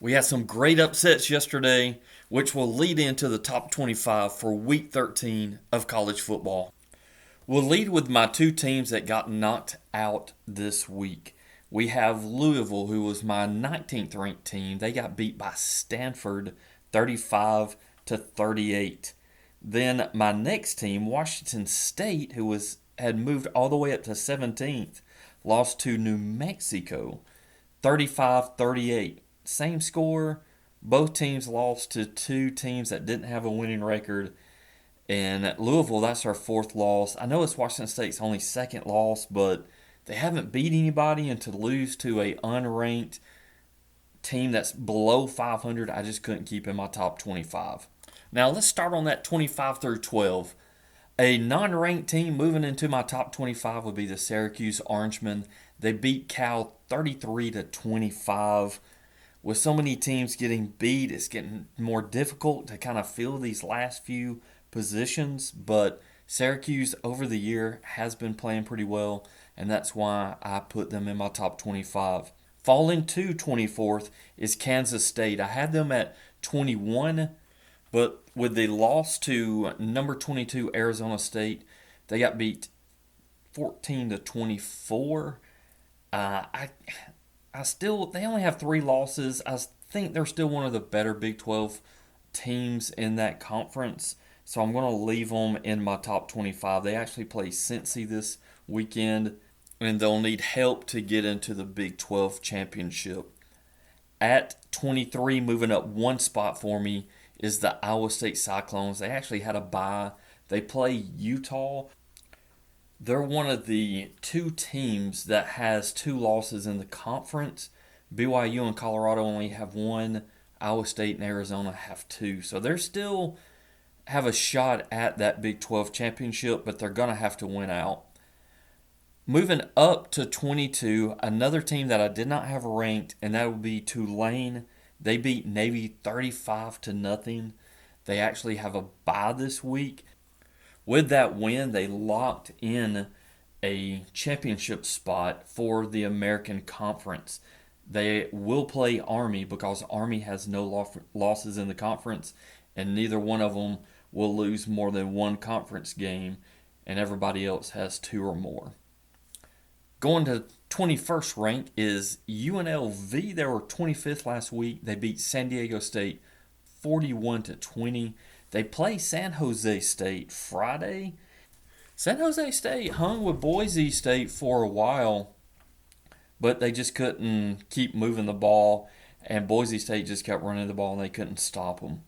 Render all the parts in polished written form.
We had some great upsets yesterday, which will lead into the top 25 for week 13 of college football. We'll lead with my two teams that got knocked out this week. We have Louisville, who was my 19th ranked team. They got beat by Stanford 35 to 38. Then my next team, Washington State, who had moved all the way up to 17th, lost to New Mexico 35-38. Same score. Both teams lost to two teams that didn't have a winning record. And at Louisville, that's our fourth loss. I know it's Washington State's only second loss, but they haven't beat anybody, and to lose to a unranked team that's below 500, I just couldn't keep in my top 25. Now let's start on that 25 through 12. A non-ranked team moving into my top 25 would be the Syracuse Orangemen. They beat Cal 33 to 25. With so many teams getting beat, it's getting more difficult to kind of fill these last few positions, but Syracuse over the year has been playing pretty well, and that's why I put them in my top 25. Falling to 24th is Kansas State. I had them at 21, but with the loss to number 22 Arizona State, they got beat 14 to 24. They only have three losses. I think they're still one of the better Big 12 teams in that conference. So I'm going to leave them in my top 25. They actually play Cincy this weekend, and they'll need help to get into the Big 12 championship. At 23, moving up one spot for me, is the Iowa State Cyclones. They actually had a bye. They play Utah. They're one of the two teams that has two losses in the conference. BYU and Colorado only have one. Iowa State and Arizona have two. So they're still have a shot at that Big 12 championship, but they're going to have to win out. Moving up to 22, another team that I did not have ranked, and that would be Tulane. They beat Navy 35 to nothing. They actually have a bye this week. With that win, they locked in a championship spot for the American Conference. They will play Army because Army has no losses in the conference, and neither one of them will lose more than one conference game, and everybody else has two or more. Going to 21st rank is UNLV. They were 25th last week. They beat San Diego State 41 to 20. They play San Jose State Friday. San Jose State hung with Boise State for a while, but they just couldn't keep moving the ball, and Boise State just kept running the ball, and they couldn't stop them.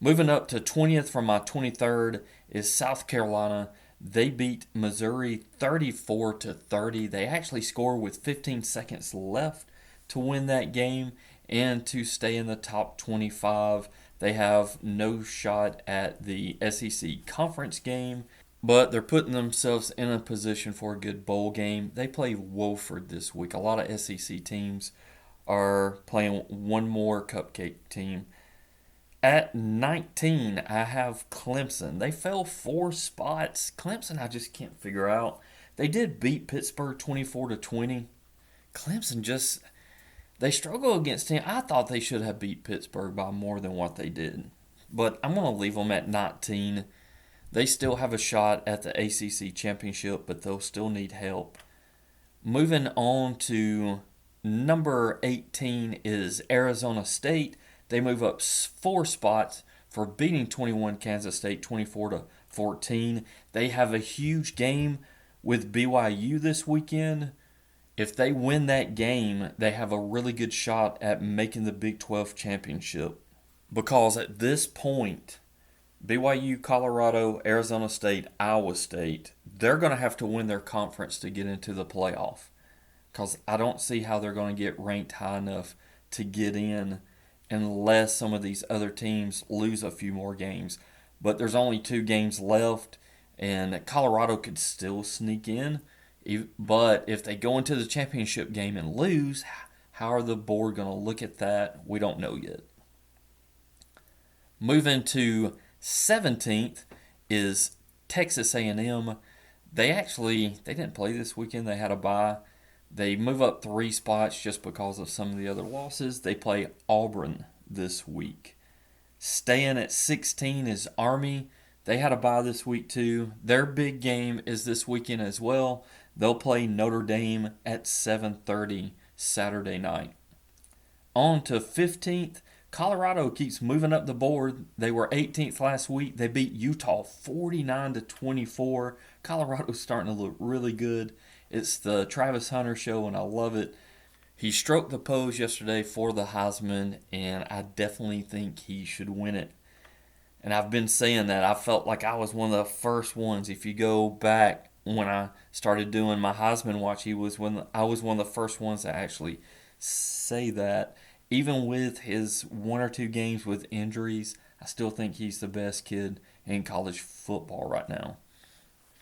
Moving up to 20th from my 23rd is South Carolina. They beat Missouri 34 to 30. They actually scored with 15 seconds left to win that game and to stay in the top 25. They have no shot at the SEC conference game, but they're putting themselves in a position for a good bowl game. They play Wofford this week. A lot of SEC teams are playing one more cupcake team. At 19, I have Clemson. They fell 4 spots. Clemson, I just can't figure out. They did beat Pittsburgh 24 to 20. Clemson they struggle against teams. I thought they should have beat Pittsburgh by more than what they did. But I'm going to leave them at 19. They still have a shot at the ACC championship, but they'll still need help. Moving on to number 18 is Arizona State. They move up 4 spots for beating 21 Kansas State 24 to 14. They have a huge game with BYU this weekend. If they win that game, they have a really good shot at making the Big 12 championship. Because at this point, BYU, Colorado, Arizona State, Iowa State, they're going to have to win their conference to get into the playoff. Because I don't see how they're going to get ranked high enough to get in unless some of these other teams lose a few more games. But there's only 2 games left, and Colorado could still sneak in. But if they go into the championship game and lose, how are the board going to look at that? We don't know yet. Moving to 17th is Texas A&M. They didn't play this weekend. They had a bye. They move up 3 spots just because of some of the other losses. They play Auburn this week. Staying at 16 is Army. They had a bye this week too. Their big game is this weekend as well. They'll play Notre Dame at 7:30 Saturday night. On to 15th. Colorado keeps moving up the board. They were 18th last week. They beat Utah 49-24. Colorado's starting to look really good. It's the Travis Hunter show, and I love it. He stroked the pose yesterday for the Heisman, and I definitely think he should win it. And I've been saying that. I felt like I was one of the first ones. If you go back when I started doing my Heisman Watch, I was one of the first ones to actually say that. Even with his 1 or 2 games with injuries, I still think he's the best kid in college football right now.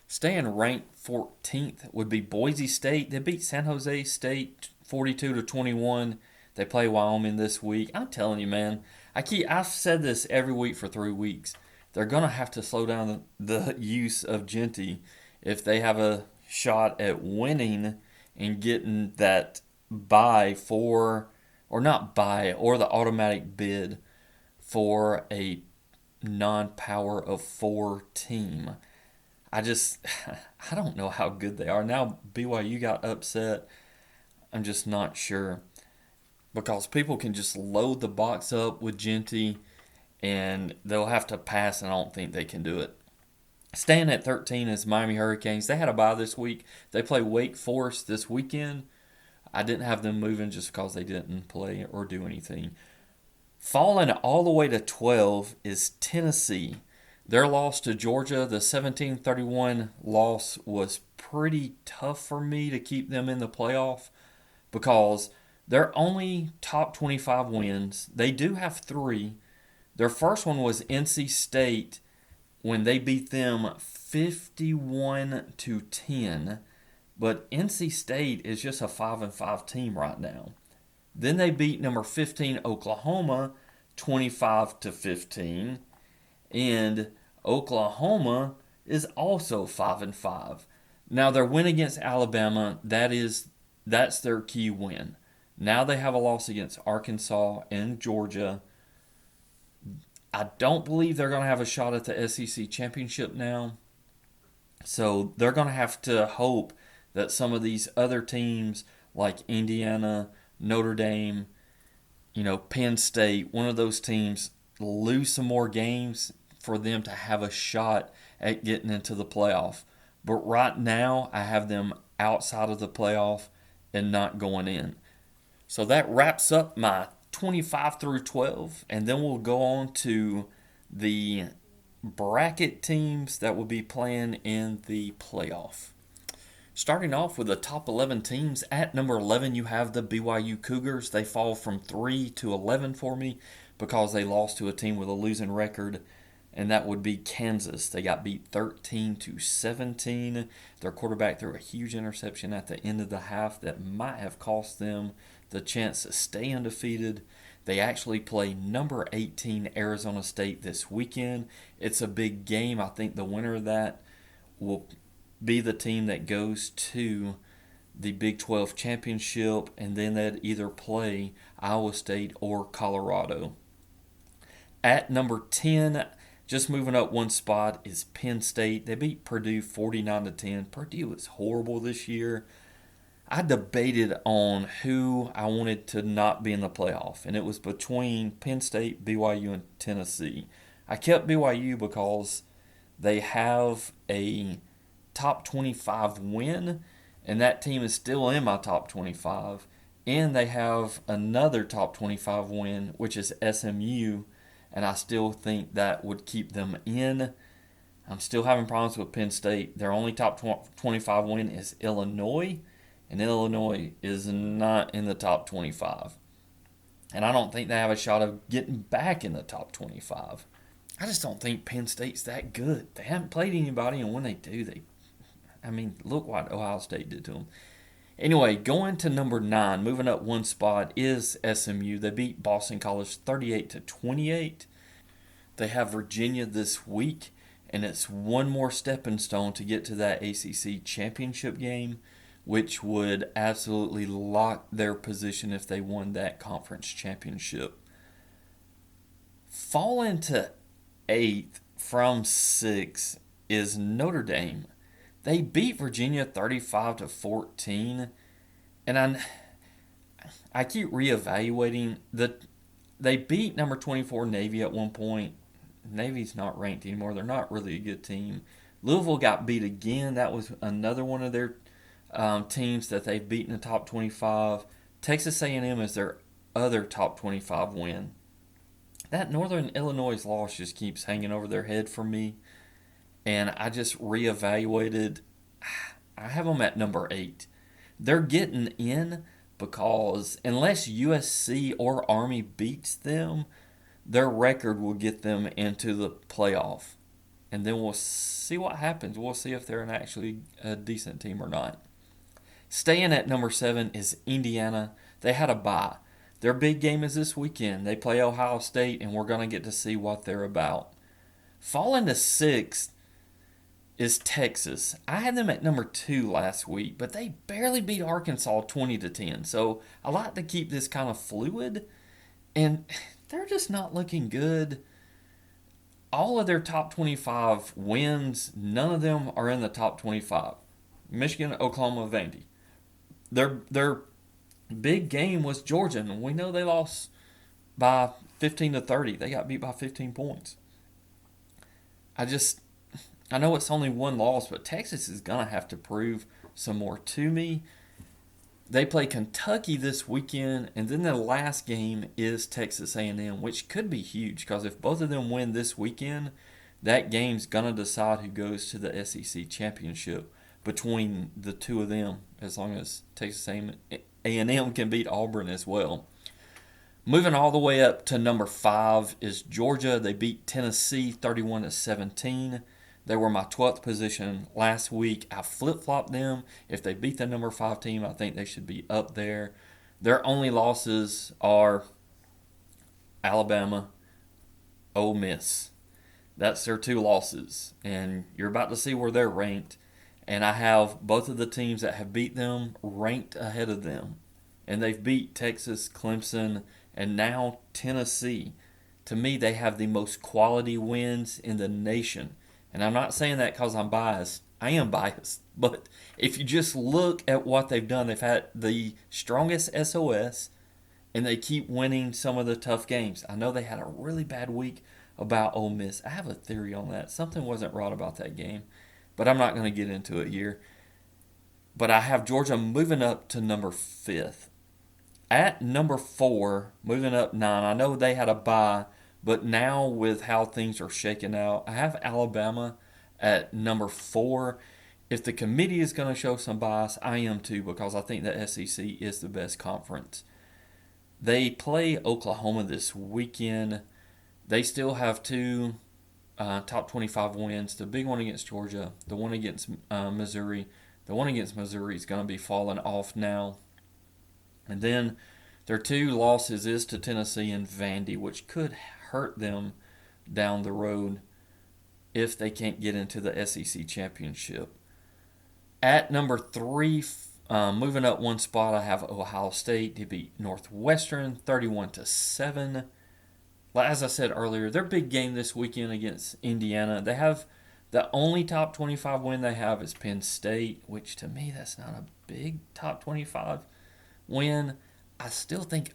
Staying ranked 14th would be Boise State. They beat San Jose State 42-21. They play Wyoming this week. I'm telling you, man. I've said this every week for 3 weeks. They're gonna have to slow down the use of Genty if they have a shot at winning and getting that bye for, or not bye, or the automatic bid for a non-power of 4 team. I don't know how good they are. Now BYU got upset. I'm just not sure. Because people can just load the box up with Genty and they'll have to pass, and I don't think they can do it. Staying at 13 is Miami Hurricanes. They had a bye this week. They play Wake Forest this weekend. I didn't have them moving just because they didn't play or do anything. Falling all the way to 12 is Tennessee. Their loss to Georgia, the 17-31 loss, was pretty tough for me to keep them in the playoff because their only top 25 wins, they do have 3. Their first one was NC State when they beat them 51-10. But NC State is just a 5-5 team right now. Then they beat number 15 Oklahoma 25-15. And Oklahoma is also 5-5. Now their win against Alabama, that's their key win. Now they have a loss against Arkansas and Georgia. I don't believe they're going to have a shot at the SEC championship now. So they're going to have to hope that some of these other teams like Indiana, Notre Dame, Penn State, one of those teams lose some more games for them to have a shot at getting into the playoff. But right now, I have them outside of the playoff and not going in. So that wraps up my 25 through 12, and then we'll go on to the bracket teams that will be playing in the playoff. Starting off with the top 11 teams, at number 11 you have the BYU Cougars. They fall from 3 to 11 for me because they lost to a team with a losing record, and that would be Kansas. They got beat 13-17. Their quarterback threw a huge interception at the end of the half that might have cost them the chance to stay undefeated. They actually play number 18 Arizona State this weekend. It's a big game. I think the winner of that will be the team that goes to the Big 12 championship, and then they'd either play Iowa State or Colorado. At number 10, just moving up 1 spot, is Penn State. They beat Purdue 49-10. Purdue is horrible this year. I debated on who I wanted to not be in the playoff, and it was between Penn State, BYU, and Tennessee. I kept BYU because they have a top 25 win, and that team is still in my top 25. And they have another top 25 win, which is SMU, and I still think that would keep them in. I'm still having problems with Penn State. Their only top 25 win is Illinois, and Illinois is not in the top 25. And I don't think they have a shot of getting back in the top 25. I just don't think Penn State's that good. They haven't played anybody, and when they do, look what Ohio State did to them. Anyway, going to number 9, moving up 1 spot, is SMU. They beat Boston College 38-28. They have Virginia this week, and it's one more stepping stone to get to that ACC championship game. which would absolutely lock their position if they won that conference championship. Falling to eighth from six is Notre Dame. They beat Virginia 35-14, and I keep reevaluating they beat number 24 Navy at one point. Navy's not ranked anymore. They're not really a good team. Louisville got beat again. That was another one of their teams that they've beaten in the top 25. Texas A&M is their other top 25 win. That Northern Illinois loss just keeps hanging over their head for me. And I just reevaluated. I have them at number 8. They're getting in because unless USC or Army beats them, their record will get them into the playoff. And then we'll see what happens. We'll see if they're actually a decent team or not. Staying at number 7 is Indiana. They had a bye. Their big game is this weekend. They play Ohio State, and we're going to get to see what they're about. Falling to 6th is Texas. I had them at number 2 last week, but they barely beat Arkansas 20-10. So I like to keep this kind of fluid, and they're just not looking good. All of their top 25 wins, none of them are in the top 25. Michigan, Oklahoma, Vandy. Their big game was Georgia, and we know they lost by 15-30. They got beat by 15 points. I know it's only one loss, but Texas is going to have to prove some more to me. They play Kentucky this weekend, and then the last game is Texas A&M, which could be huge because if both of them win this weekend, that game's going to decide who goes to the SEC championship between the two of them, as long as Texas A&M can beat Auburn as well. Moving all the way up to number 5 is Georgia. They beat Tennessee 31-17. They were my 12th position last week. I flip-flopped them. If they beat the number 5 team, I think they should be up there. Their only losses are Alabama, Ole Miss. That's their 2 losses. And you're about to see where they're ranked. And I have both of the teams that have beat them ranked ahead of them. And they've beat Texas, Clemson, and now Tennessee. To me, they have the most quality wins in the nation. And I'm not saying that because I'm biased. I am biased. But if you just look at what they've done, they've had the strongest SOS, and they keep winning some of the tough games. I know they had a really bad week about Ole Miss. I have a theory on that. Something wasn't right about that game. But I'm not going to get into it here. But I have Georgia moving up to number 5th. At number 4, moving up 9, I know they had a bye, but now with how things are shaking out, I have Alabama at number 4. If the committee is going to show some bias, I am too, because I think the SEC is the best conference. They play Oklahoma this weekend. They still have 2 top 25 wins. The big one against Georgia, the one against Missouri. The one against Missouri is going to be falling off now. And then their 2 losses is to Tennessee and Vandy, which could hurt them down the road if they can't get into the SEC championship. At number 3, moving up one spot, I have Ohio State. They beat Northwestern 31-7. As I said earlier, their big game this weekend against Indiana. They have the only top 25 win they have is Penn State, which to me that's not a big top 25 win. I still think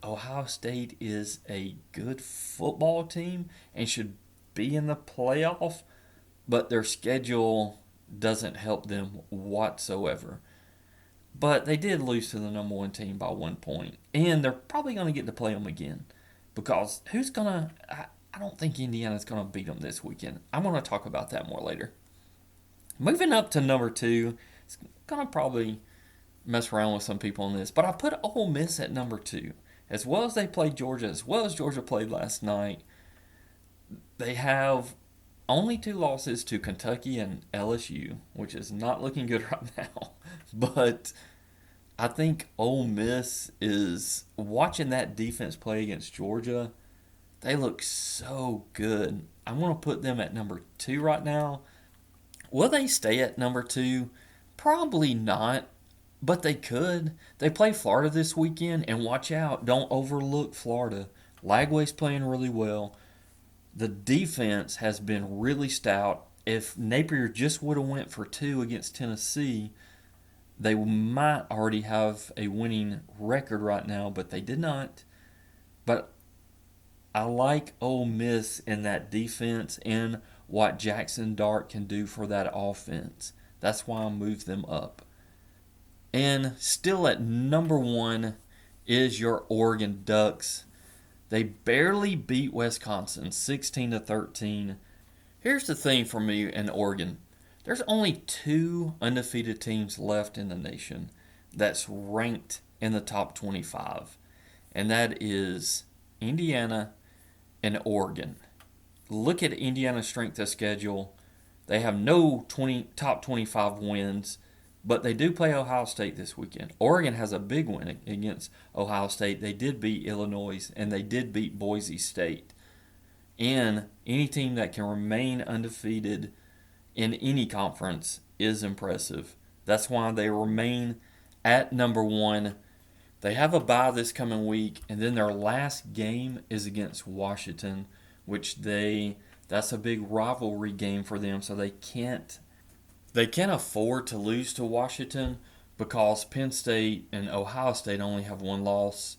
Ohio State is a good football team and should be in the playoff, but their schedule doesn't help them whatsoever. But they did lose to the number 1 team by 1 point, and they're probably going to get to play them again because who's going to... I don't think Indiana's going to beat them this weekend. I'm going to talk about that more later. Moving up to number 2, it's going to probably mess around with some people on this, but I put Ole Miss at number 2. As well as they played Georgia, as well as Georgia played last night, they have only 2 losses to Kentucky and LSU, which is not looking good right now. But I think Ole Miss is watching that defense play against Georgia. They look so good. I'm going to put them at number 2 right now. Will they stay at number 2? Probably not, but they could. They play Florida this weekend, and watch out. Don't overlook Florida. Lagway's playing really well. The defense has been really stout. If Napier just would have went for two against Tennessee, they might already have a winning record right now, but they did not. But I like Ole Miss in that defense and what Jackson Dart can do for that offense. That's why I moved them up. And still at number one is your Oregon Ducks. They barely beat Wisconsin 16-13. Here's the thing for me in Oregon. There's only two undefeated teams left in the nation that's ranked in the top 25. And that is Indiana and Oregon. Look at Indiana's strength of schedule. They have no top 25 wins, but they do play Ohio State this weekend. Oregon has a big win against Ohio State. They did beat Illinois, and they did beat Boise State. And any team that can remain undefeated in any conference is impressive. That's why they remain at number one. They have a bye this coming week, and then their last game is against Washington, which that's a big rivalry game for them, so they can't afford to lose to Washington because Penn State and Ohio State only have one loss.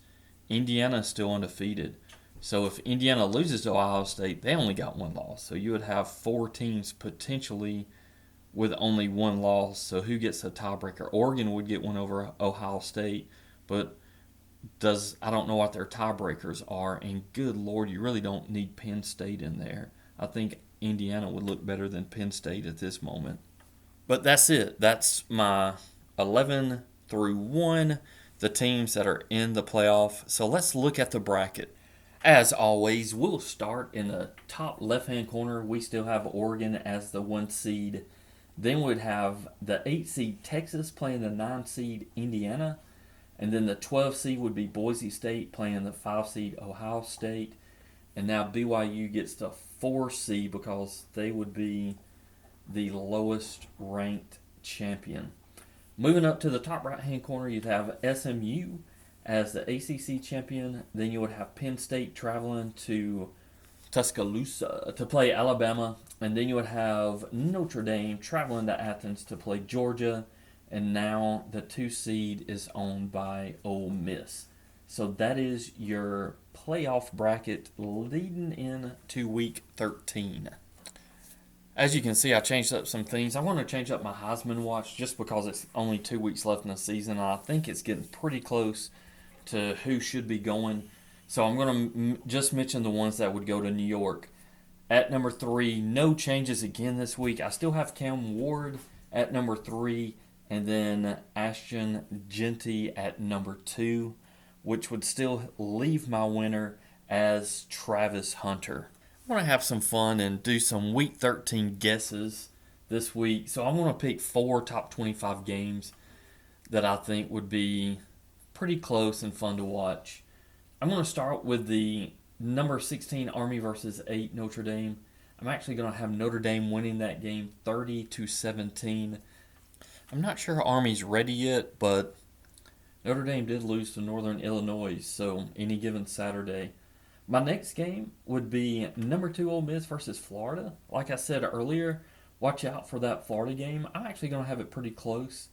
Indiana is still undefeated. So if Indiana loses to Ohio State, they only got one loss. So you would have four teams potentially with only one loss. So who gets the tiebreaker? Oregon would get one over Ohio State, but I don't know what their tiebreakers are. And good Lord, you really don't need Penn State in there. I think Indiana would look better than Penn State at this moment. But that's it. That's my 11 through 1, the teams that are in the playoff. So let's look at the bracket. As always, we'll start in the top left-hand corner. We still have Oregon as the 1 seed. Then we'd have the 8 seed Texas playing the 9 seed Indiana. And then the 12 seed would be Boise State playing the 5 seed Ohio State. And now BYU gets the 4 seed because they would be the lowest ranked champion. Moving up to the top right-hand corner, you'd have SMU as the ACC champion. Then you would have Penn State traveling to Tuscaloosa to play Alabama. And then you would have Notre Dame traveling to Athens to play Georgia. And now the 2 seed is owned by Ole Miss. So that is your playoff bracket leading into week 13. As you can see, I changed up some things. I want to change up my Heisman Watch just because it's only 2 weeks left in the season. And I think it's getting pretty close to who should be going. So I'm going to just mention the ones that would go to New York. At number 3, no changes again this week. I still have Cam Ward at number 3, and then Ashton Genty at number 2, which would still leave my winner as Travis Hunter. I want to have some fun and do some Week 13 guesses this week. So I want to pick 4 top 25 games that I think would be pretty close and fun to watch. I'm going to start with the number 16 Army versus 8 Notre Dame. I'm actually going to have Notre Dame winning that game 30-17. I'm not sure Army's ready yet, but Notre Dame did lose to Northern Illinois, so any given Saturday. My next game would be number 2 Ole Miss versus Florida. Like I said earlier, watch out for that Florida game. I'm actually going to have it pretty close.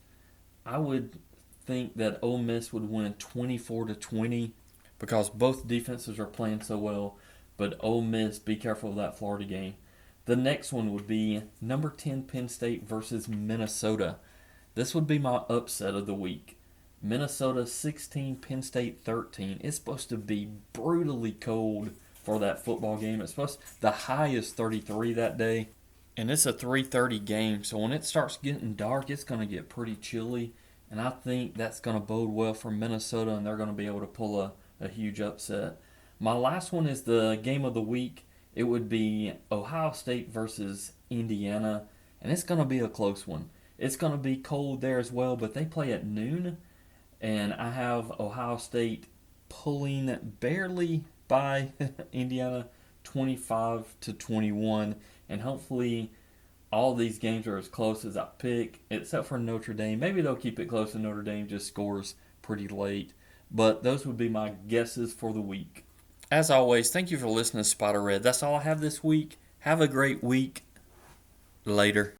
I would think that Ole Miss would win 24-20 because both defenses are playing so well. But Ole Miss, be careful of that Florida game. The next one would be number 10 Penn State versus Minnesota. This would be my upset of the week. Minnesota 16, Penn State 13. It's supposed to be brutally cold for that football game. The high is 33 that day, and it's a 3:30 game. So when it starts getting dark, it's going to get pretty chilly, and I think that's going to bode well for Minnesota, and they're going to be able to pull a huge upset. My last one is the game of the week. It would be Ohio State versus Indiana, and it's going to be a close one. It's going to be cold there as well, but they play at noon. And I have Ohio State pulling barely by Indiana 25-21. And hopefully All these games are as close as I pick, except for Notre Dame. Maybe they'll keep it close and Notre Dame just scores pretty late. But those would be my guesses for the week. As always, thank you for listening to Spider Red. That's all I have this week. Have a great week. Later.